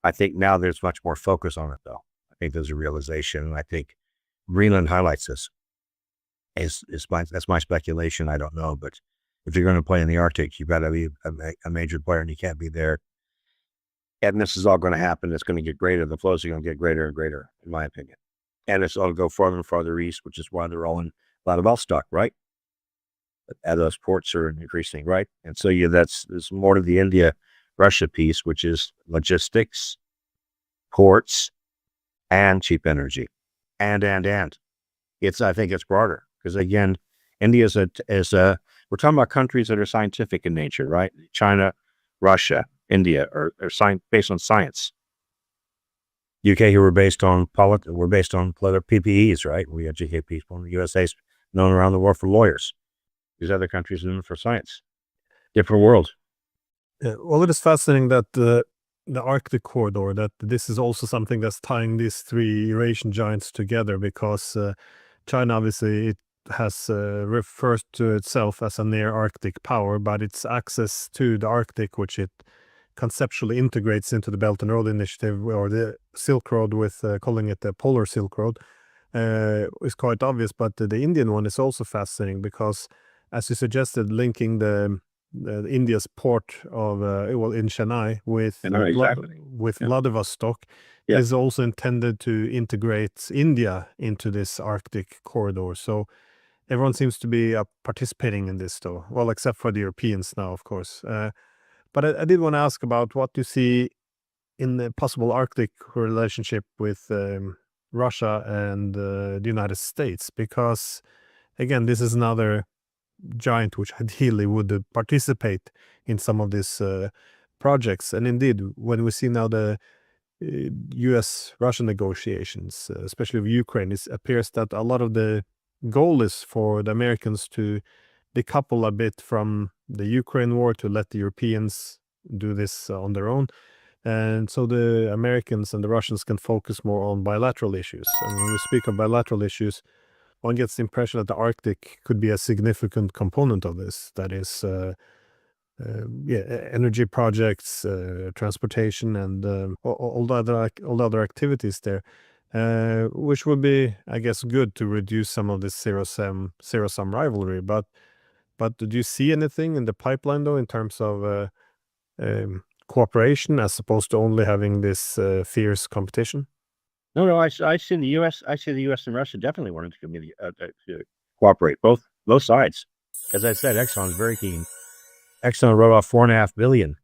I think now there's much more focus on it, though. I think there's a realization, and I think Greenland highlights this. That's my speculation. I don't know, but if you're going to play in the Arctic, you've got to be a major player, and you can't be there. And this is all going to happen. It's going to get greater. The flows are going to get greater and greater, in my opinion. And it's all to go farther and farther east, which is why they're all in a lot of L-stock, right? As those ports are increasing, right? And so there's more to the India-Russia piece, which is logistics, ports, and cheap energy. And. I think it's broader because, again, India we're talking about countries that are scientific in nature, right? China, Russia, India are based on science. UK here we're based on PPEs, right? We educate people. The USA is known around the world for lawyers. These other countries are known for science. Different world. Well, it is fascinating that the Arctic corridor, that this is also something that's tying these three Eurasian giants together, because China obviously it has refers to itself as a near Arctic power, but its access to the Arctic, which it conceptually integrates into the Belt and Road Initiative or the Silk Road, with calling it the Polar Silk Road, is quite obvious. But the Indian one is also fascinating because, as you suggested, linking the India's port of in Chennai with Vladivostok is also intended to integrate India into this Arctic corridor. So everyone seems to be participating in this, though. Well, except for the Europeans now, of course. But I did want to ask about what you see in the possible Arctic relationship with Russia and the United States, because, again, this is another giant which ideally would participate in some of these projects. And indeed, when we see now the US-Russia negotiations, especially with Ukraine, it appears that a lot of the goal is for the Americans to decouple a bit from the Ukraine war, to let the Europeans do this on their own. And so the Americans and the Russians can focus more on bilateral issues. And when we speak of bilateral issues, one gets the impression that the Arctic could be a significant component of this. That is, energy projects, transportation, and all the other activities there, which would be, I guess, good to reduce some of this zero-sum rivalry. But do you see anything in the pipeline, though, in terms of cooperation, as opposed to only having this fierce competition? No, I see the U.S. And Russia definitely wanting to cooperate, both sides. As I said, Exxon is very keen. Exxon wrote off $4.5 billion